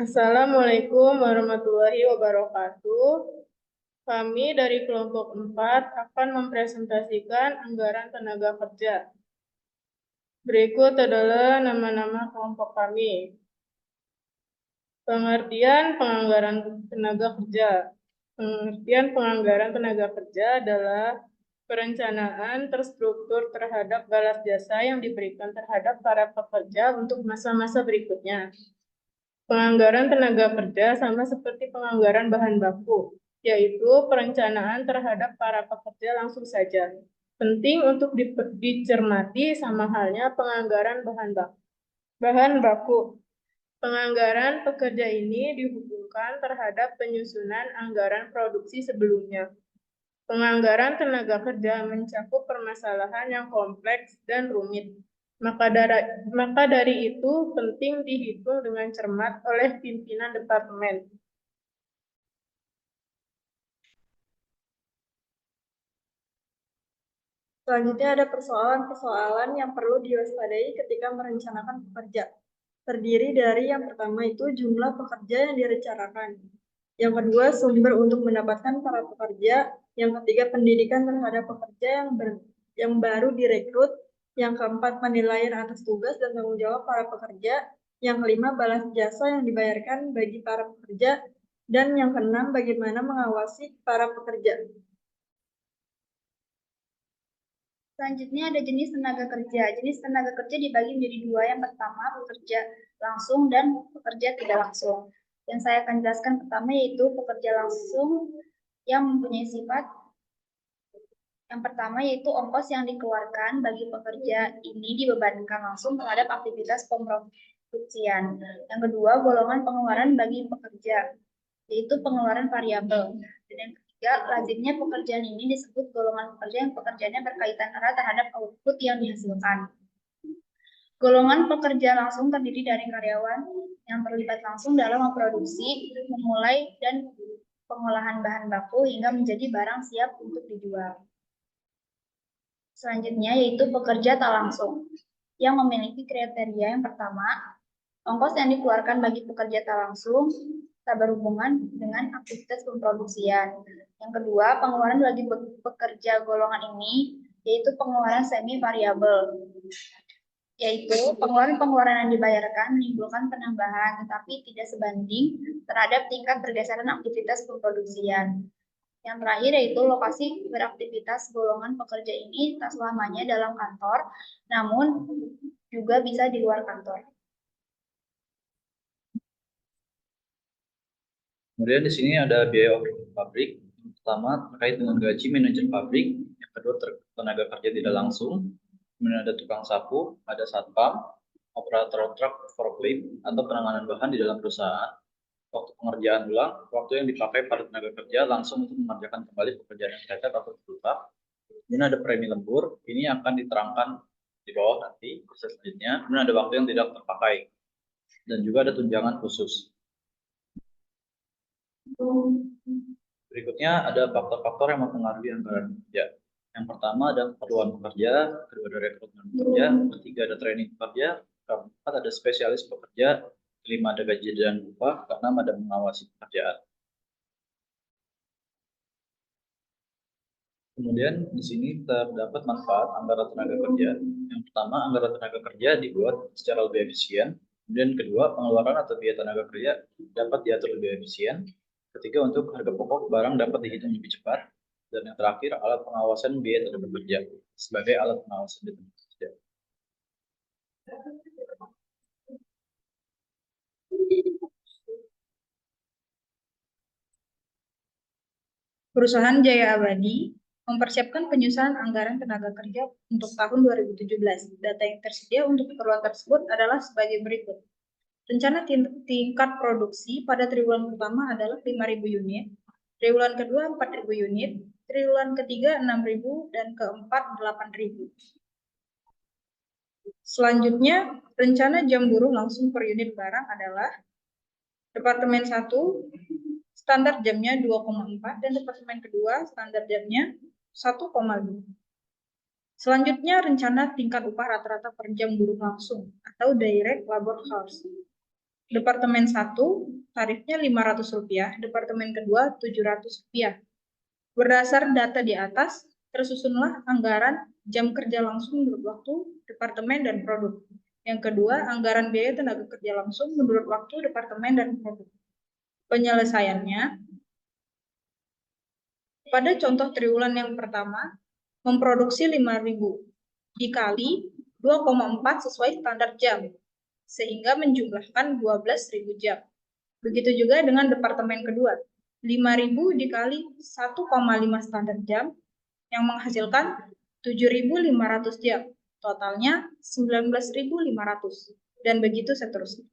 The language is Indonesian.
Assalamualaikum warahmatullahi wabarakatuh. Kami dari kelompok 4 akan mempresentasikan anggaran tenaga kerja. Berikut adalah nama-nama kelompok kami. Pengertian penganggaran tenaga kerja. Pengertian penganggaran tenaga kerja adalah perencanaan terstruktur terhadap balas jasa yang diberikan terhadap para pekerja untuk masa-masa berikutnya. Penganggaran tenaga kerja sama seperti penganggaran bahan baku, yaitu perencanaan terhadap para pekerja langsung saja. Penting untuk dicermati sama halnya penganggaran bahan baku. Penganggaran pekerja ini dihubungkan terhadap penyusunan anggaran produksi sebelumnya. Penganggaran tenaga kerja mencakup permasalahan yang kompleks dan rumit. Maka dari itu penting dihitung dengan cermat oleh pimpinan departemen. Selanjutnya ada persoalan-persoalan yang perlu diwaspadai ketika merencanakan pekerja. Terdiri dari yang pertama itu jumlah pekerja yang direncanakan. Yang kedua, sumber untuk mendapatkan para pekerja. Yang ketiga, pendidikan terhadap pekerja yang baru direkrut. Yang keempat, penilaian atas tugas dan tanggung jawab para pekerja. Yang kelima, balas jasa yang dibayarkan bagi para pekerja. Dan yang keenam, bagaimana mengawasi para pekerja. Selanjutnya ada jenis tenaga kerja. Jenis tenaga kerja dibagi menjadi dua. Yang pertama, pekerja langsung dan pekerja tidak langsung. Yang saya akan jelaskan pertama yaitu pekerja langsung yang mempunyai sifat yang pertama yaitu ongkos yang dikeluarkan bagi pekerja ini dibebankan langsung terhadap aktivitas pemproduksian. Yang kedua, golongan pengeluaran bagi pekerja, yaitu pengeluaran variabel. Dan yang ketiga, lazimnya pekerjaan ini disebut golongan pekerja yang pekerjaannya berkaitan erat terhadap output yang dihasilkan. Golongan pekerja langsung terdiri dari karyawan yang terlibat langsung dalam memproduksi, memulai, dan pengolahan bahan baku hingga menjadi barang siap untuk dijual. Selanjutnya yaitu pekerja tak langsung yang memiliki kriteria yang pertama, ongkos yang dikeluarkan bagi pekerja tak langsung tak berhubungan dengan aktivitas pemproduksian. Yang kedua, pengeluaran bagi pekerja golongan ini yaitu pengeluaran semi variabel, yaitu pengeluaran yang dibayarkan menimbulkan penambahan tetapi tidak sebanding terhadap tingkat pergeseran aktivitas pemproduksian. Yang terakhir yaitu lokasi beraktivitas golongan pekerja ini tak selamanya dalam kantor, namun juga bisa di luar kantor. Kemudian di sini ada biaya operasional pabrik. Yang pertama terkait dengan gaji manajer pabrik, yang kedua tenaga kerja tidak langsung, kemudian ada tukang sapu, ada satpam, operator truk forklift atau penanganan bahan di dalam perusahaan, waktu pengerjaan ulang, waktu yang dipakai pada tenaga kerja langsung untuk mengerjakan kembali pekerjaan yang cacat atau terluka. Kemudian ada premi lembur, ini akan diterangkan di bawah nanti selanjutnya. Kemudian ada waktu yang tidak terpakai dan juga ada tunjangan khusus. Berikutnya ada faktor-faktor yang mempengaruhi anggaran kerja. Yang pertama ada keperluan pekerja, kedua ada rekrutmen pekerja, ketiga ada training pekerja, keempat ada spesialis pekerja, kelima ada gaji dan upah, keenam ada mengawasi pekerjaan. Kemudian di sini terdapat manfaat anggaran tenaga kerja. Yang pertama, anggaran tenaga kerja dibuat secara lebih efisien. Kemudian kedua, pengeluaran atau biaya tenaga kerja dapat diatur lebih efisien. Ketiga, untuk harga pokok barang dapat dihitung lebih cepat. Dan yang terakhir, alat pengawasan biaya tenaga kerja sebagai alat pengawasan tenaga kerja. Perusahaan Jaya Abadi mempersiapkan penyusunan anggaran tenaga kerja untuk tahun 2017. Data yang tersedia untuk keperluan tersebut adalah sebagai berikut. Rencana tingkat produksi pada triwulan pertama adalah 5.000 unit, triwulan kedua 4.000 unit, triwulan ketiga 6.000, dan keempat 8.000. Selanjutnya, rencana jam buruh langsung per unit barang adalah Departemen 1, standar jamnya 2,4, dan departemen kedua standar jamnya 1,5. Selanjutnya, rencana tingkat upah rata-rata per jam buruh langsung atau direct labor hours. Departemen 1 tarifnya Rp500, departemen kedua Rp700. Berdasar data di atas, tersusunlah anggaran jam kerja langsung menurut waktu, departemen, dan produk. Yang kedua, anggaran biaya tenaga kerja langsung menurut waktu, departemen, dan produk. Penyelesaiannya, pada contoh triwulan yang pertama, memproduksi 5.000 dikali 2,4 sesuai standar jam, sehingga menjumlahkan 12.000 jam. Begitu juga dengan departemen kedua, 5.000 dikali 1,5 standar jam, yang menghasilkan 7.500 jam. Totalnya 19.500, dan begitu seterusnya.